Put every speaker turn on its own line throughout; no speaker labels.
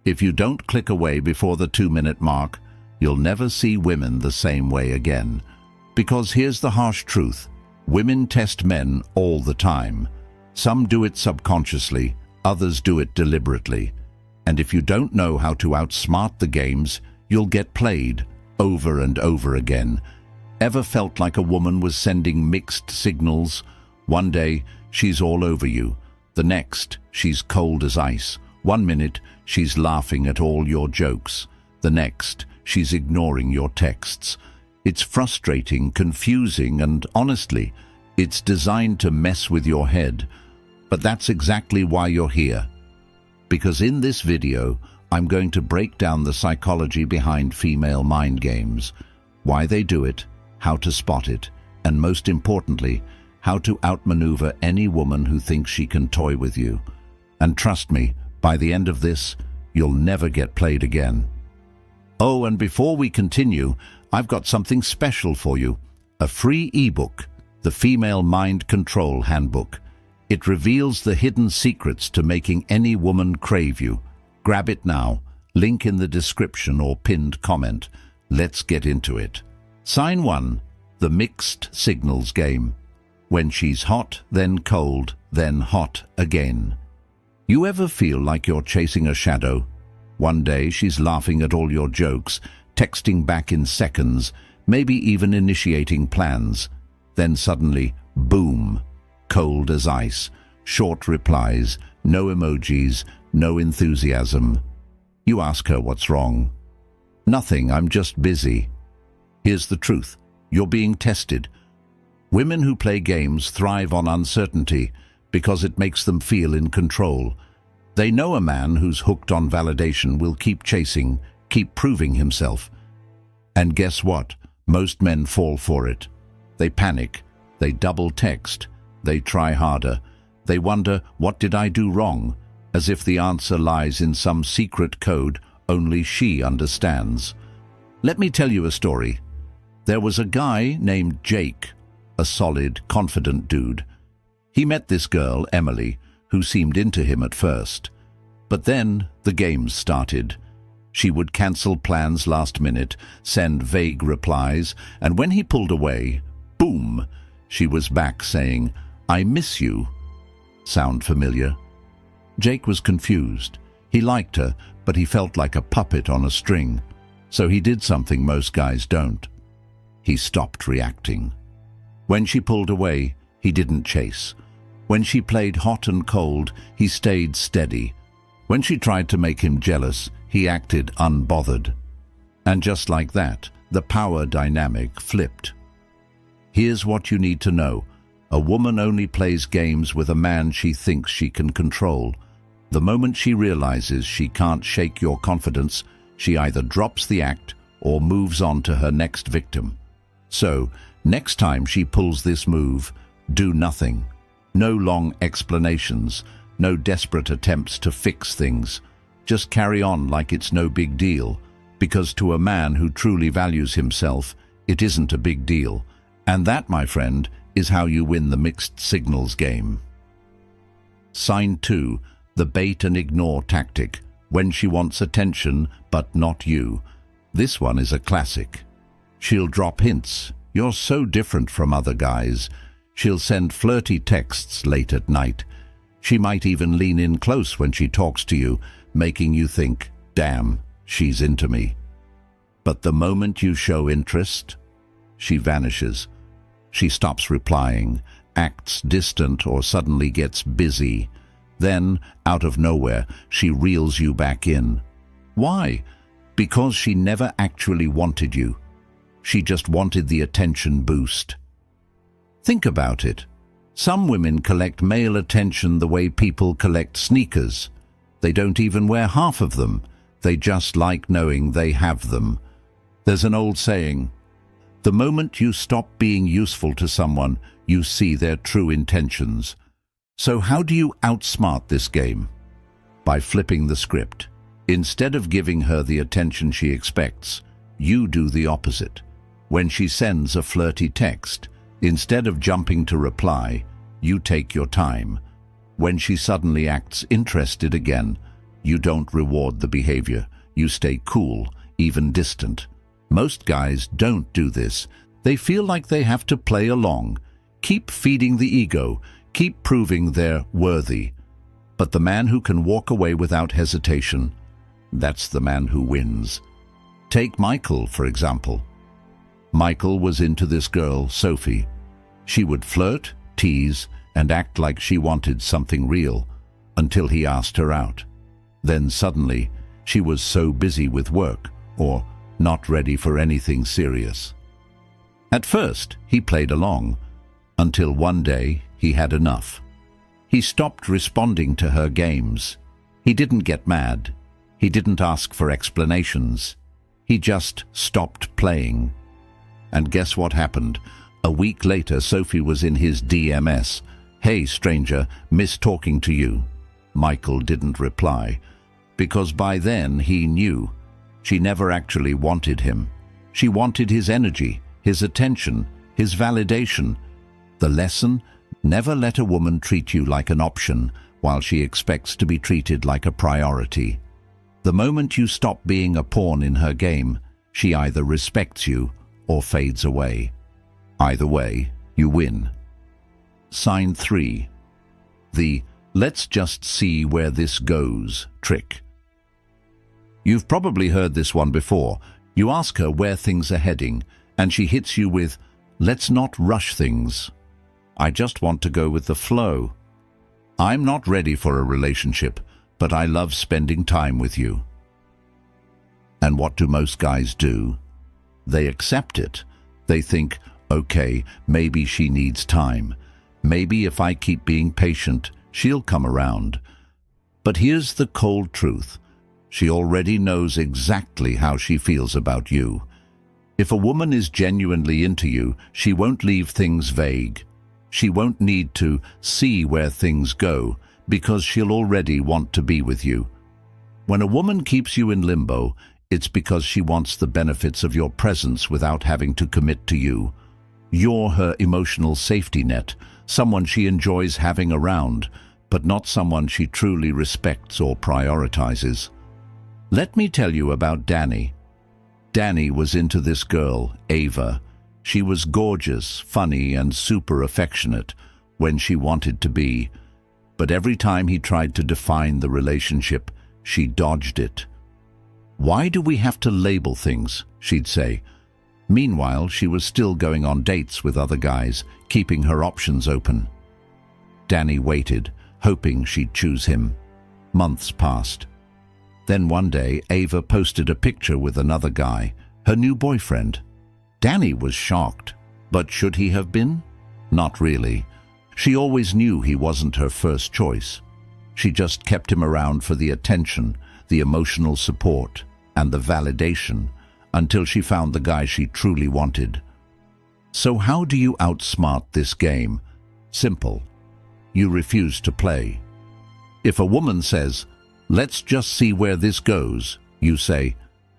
If you don't click away before the 2-minute mark, you'll never see women the same way again. Because here's the harsh truth. Women test men all the time. Some do it subconsciously, others do it deliberately. And if you don't know how to outsmart the games, you'll get played over and over again. Ever felt like a woman was sending mixed signals? One day, she's all over you. The next, she's cold as ice. 1 minute, she's laughing at all your jokes. The next, she's ignoring your texts. It's frustrating, confusing, and honestly, it's designed to mess with your head. But that's exactly why you're here. Because in this video, I'm going to break down the psychology behind female mind games, why they do it, how to spot it, and most importantly, how to outmaneuver any woman who thinks she can toy with you. And trust me, by the end of this, you'll never get played again. Oh, and before we continue, I've got something special for you. A free ebook, the Female Mind Control Handbook. It reveals the hidden secrets to making any woman crave you. Grab it now. Link in the description or pinned comment. Let's get into it. Sign 1. The Mixed Signals Game. When she's hot, then cold, then hot again. You ever feel like you're chasing a shadow? One day she's laughing at all your jokes, texting back in seconds, maybe even initiating plans. Then suddenly, boom, cold as ice, short replies, no emojis, no enthusiasm. You ask her what's wrong. Nothing, I'm just busy. Here's the truth. You're being tested. Women who play games thrive on uncertainty because it makes them feel in control. They know a man who's hooked on validation will keep chasing, keep proving himself. And guess what? Most men fall for it. They panic, they double text, they try harder. They wonder, what did I do wrong? As if the answer lies in some secret code only she understands. Let me tell you a story. There was a guy named Jake, a solid, confident dude. He met this girl, Emily, who seemed into him at first. But then the games started. She would cancel plans last minute, send vague replies, and when he pulled away, boom, she was back saying, "I miss you." Sound familiar? Jake was confused. He liked her, but he felt like a puppet on a string. So he did something most guys don't. He stopped reacting. When she pulled away, he didn't chase. When she played hot and cold, he stayed steady. When she tried to make him jealous, he acted unbothered. And just like that, the power dynamic flipped. Here's what you need to know. A woman only plays games with a man she thinks she can control. The moment she realizes she can't shake your confidence, she either drops the act or moves on to her next victim. So, next time she pulls this move, do nothing. No long explanations, no desperate attempts to fix things. Just carry on like it's no big deal, because to a man who truly values himself, it isn't a big deal. And that, my friend, is how you win the mixed signals game. Sign 2, the bait and ignore tactic, when she wants attention but not you. This one is a classic. She'll drop hints. You're so different from other guys. She'll send flirty texts late at night. She might even lean in close when she talks to you, making you think, damn, she's into me. But the moment you show interest, she vanishes. She stops replying, acts distant, or suddenly gets busy. Then, out of nowhere, she reels you back in. Why? Because she never actually wanted you. She just wanted the attention boost. Think about it. Some women collect male attention the way people collect sneakers. They don't even wear half of them. They just like knowing they have them. There's an old saying, the moment you stop being useful to someone, you see their true intentions. So how do you outsmart this game? By flipping the script. Instead of giving her the attention she expects, you do the opposite. When she sends a flirty text, instead of jumping to reply, you take your time. When she suddenly acts interested again, You don't reward the behavior. You stay cool, even distant. Most guys don't do this. They feel like they have to play along, keep feeding the ego, keep proving they're worthy. But the man who can walk away without hesitation, that's the man who wins. Take Michael, for example. Michael was into this girl, Sophie. She would flirt, tease, and act like she wanted something real, until he asked her out. Then suddenly, she was so busy with work, or not ready for anything serious. At first, he played along, until one day he had enough. He stopped responding to her games. He didn't get mad. He didn't ask for explanations. He just stopped playing. And guess what happened? A week later, Sophie was in his DMS. "Hey, stranger, miss talking to you." Michael didn't reply, because by then he knew. She never actually wanted him. She wanted his energy, his attention, his validation. The lesson: never let a woman treat you like an option while she expects to be treated like a priority. The moment you stop being a pawn in her game, she either respects you or fades away. Either way, you win. Sign 3. The "let's just see where this goes" trick. You've probably heard this one before. You ask her where things are heading, and she hits you with, "Let's not rush things. I just want to go with the flow. I'm not ready for a relationship, but I love spending time with you." And what do most guys do? They accept it. They think, okay, maybe she needs time. Maybe if I keep being patient, she'll come around. But here's the cold truth. She already knows exactly how she feels about you. If a woman is genuinely into you, she won't leave things vague. She won't need to see where things go, because she'll already want to be with you. When a woman keeps you in limbo, it's because she wants the benefits of your presence without having to commit to you. You're her emotional safety net, someone she enjoys having around, but not someone she truly respects or prioritizes. Let me tell you about Danny. Danny was into this girl, Ava. She was gorgeous, funny, and super affectionate when she wanted to be. But every time he tried to define the relationship, she dodged it. "Why do we have to label things?" she'd say. Meanwhile, she was still going on dates with other guys, keeping her options open. Danny waited, hoping she'd choose him. Months passed. Then one day, Ava posted a picture with another guy, her new boyfriend. Danny was shocked, but should he have been? Not really. She always knew he wasn't her first choice. She just kept him around for the attention, the emotional support, and the validation, until she found the guy she truly wanted. So how do you outsmart this game? Simple. You refuse to play. If a woman says, "Let's just see where this goes," you say,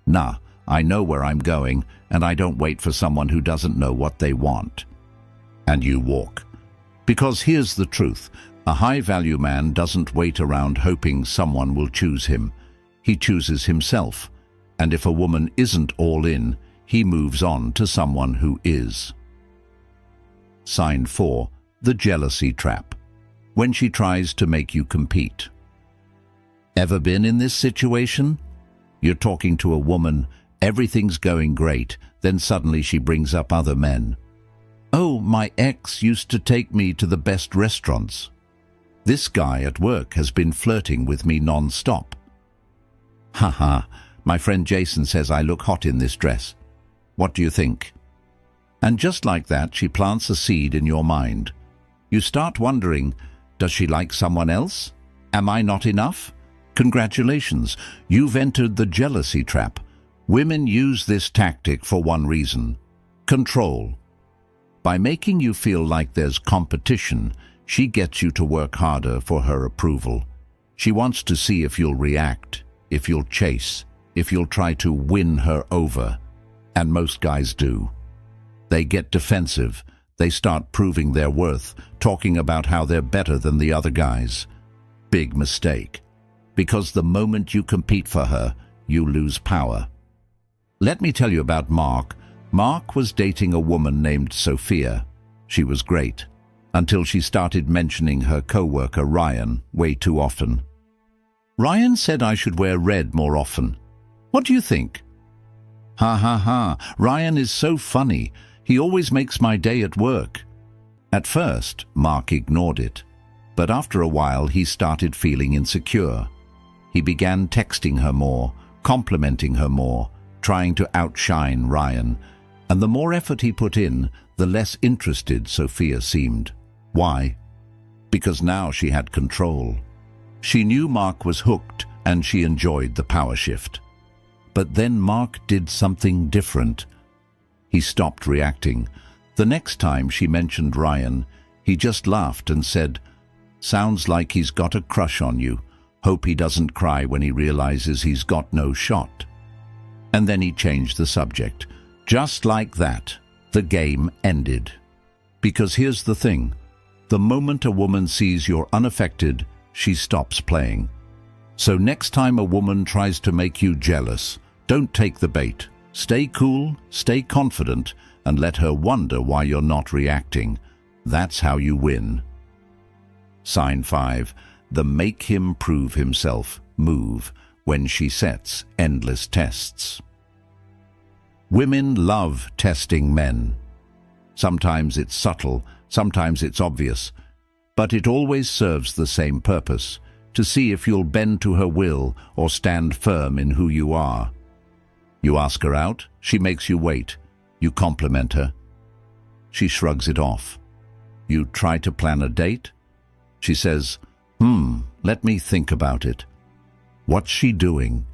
"Nah, I know where I'm going, and I don't wait for someone who doesn't know what they want." And you walk. Because here's the truth. A high-value man doesn't wait around hoping someone will choose him. He chooses himself. And if a woman isn't all in, he moves on to someone who is. Sign 4. The jealousy trap. When she tries to make you compete. Ever been in this situation? You're talking to a woman, everything's going great, then suddenly she brings up other men. "Oh, my ex used to take me to the best restaurants. This guy at work has been flirting with me non-stop. Haha, my friend Jason says I look hot in this dress. What do you think?" And just like that, she plants a seed in your mind. You start wondering, does she like someone else? Am I not enough? Congratulations, you've entered the jealousy trap. Women use this tactic for one reason: control. By making you feel like there's competition, she gets you to work harder for her approval. She wants to see if you'll react, if you'll chase, if you'll try to win her over. And most guys do. They get defensive. They start proving their worth, talking about how they're better than the other guys. Big mistake. because the moment you compete for her, you lose power. Let me tell you about Mark. Mark was dating a woman named Sophia. She was great, until she started mentioning her co-worker Ryan way too often. Ryan said I should wear red more often. What do you think? Ha ha ha, Ryan is so funny. He always makes my day at work. At first, Mark ignored it, but after a while he started feeling insecure. He began texting her more, complimenting her more, trying to outshine Ryan, and the more effort he put in, the less interested Sophia seemed. Why? Because now she had control. She knew Mark was hooked and she enjoyed the power shift. But then Mark did something different. He stopped reacting. The next time she mentioned Ryan, he just laughed and said, "Sounds like he's got a crush on you. Hope he doesn't cry when he realizes he's got no shot." And then he changed the subject. Just like that, the game ended. Because here's the thing. The moment a woman sees you're unaffected, she stops playing. So next time a woman tries to make you jealous, don't take the bait. Stay cool, stay confident, and let her wonder why you're not reacting. That's how you win. Sign 5. The make him prove himself move when she sets endless tests. Women love testing men. Sometimes it's subtle, sometimes it's obvious, but it always serves the same purpose, to see if you'll bend to her will or stand firm in who you are. You ask her out, she makes you wait. You compliment her. She shrugs it off. You try to plan a date. She says, let me think about it. What's she doing?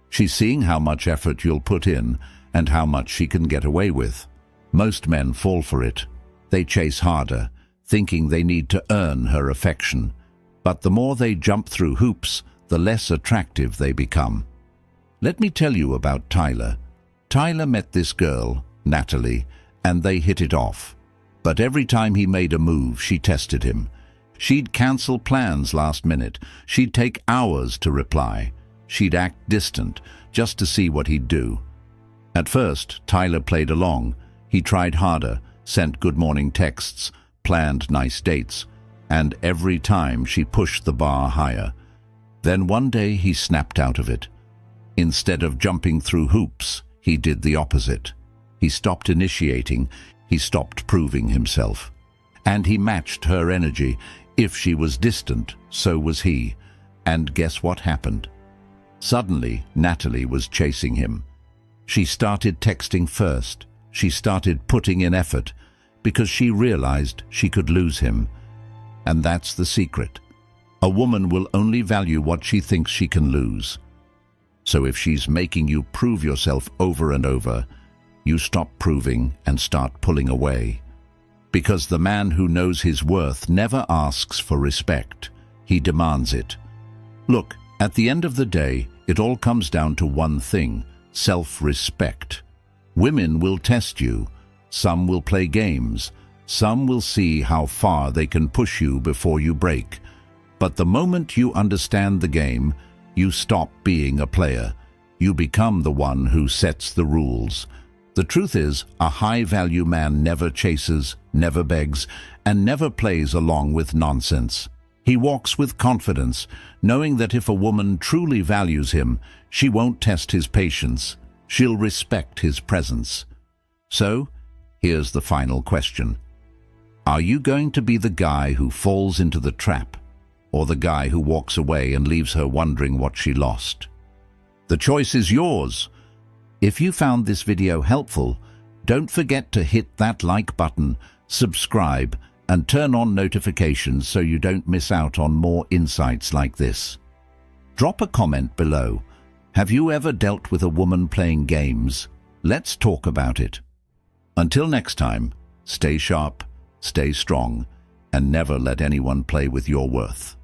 She's seeing how much effort you'll put in and how much she can get away with. Most men fall for it. They chase harder, thinking they need to earn her affection. But the more they jump through hoops, the less attractive they become. Let me tell you about Tyler. Tyler met this girl, Natalie, and they hit it off. But every time he made a move, she tested him. She'd cancel plans last minute. She'd take hours to reply. She'd act distant, just to see what he'd do. At first, Tyler played along. He tried harder, sent good morning texts, planned nice dates, and every time she pushed the bar higher. Then one day he snapped out of it. Instead of jumping through hoops, he did the opposite. He stopped initiating, he stopped proving himself. And he matched her energy. If she was distant, so was he. And guess what happened? Suddenly, Natalie was chasing him. She started texting first. She started putting in effort because she realized she could lose him. And that's the secret. A woman will only value what she thinks she can lose. So if she's making you prove yourself over and over, you stop proving and start pulling away. Because the man who knows his worth never asks for respect. He demands it. Look, at the end of the day, it all comes down to one thing: self-respect. Women will test you. Some will play games. Some will see how far they can push you before you break. But the moment you understand the game, you stop being a player. You become the one who sets the rules. The truth is, a high-value man never chases, never begs, and never plays along with nonsense. He walks with confidence, knowing that if a woman truly values him, she won't test his patience. She'll respect his presence. So, here's the final question. Are you going to be the guy who falls into the trap, or the guy who walks away and leaves her wondering what she lost? The choice is yours. If you found this video helpful, don't forget to hit that like button, subscribe, and turn on notifications so you don't miss out on more insights like this. Drop a comment below. Have you ever dealt with a woman playing games? Let's talk about it. Until next time, stay sharp, stay strong, and never let anyone play with your worth.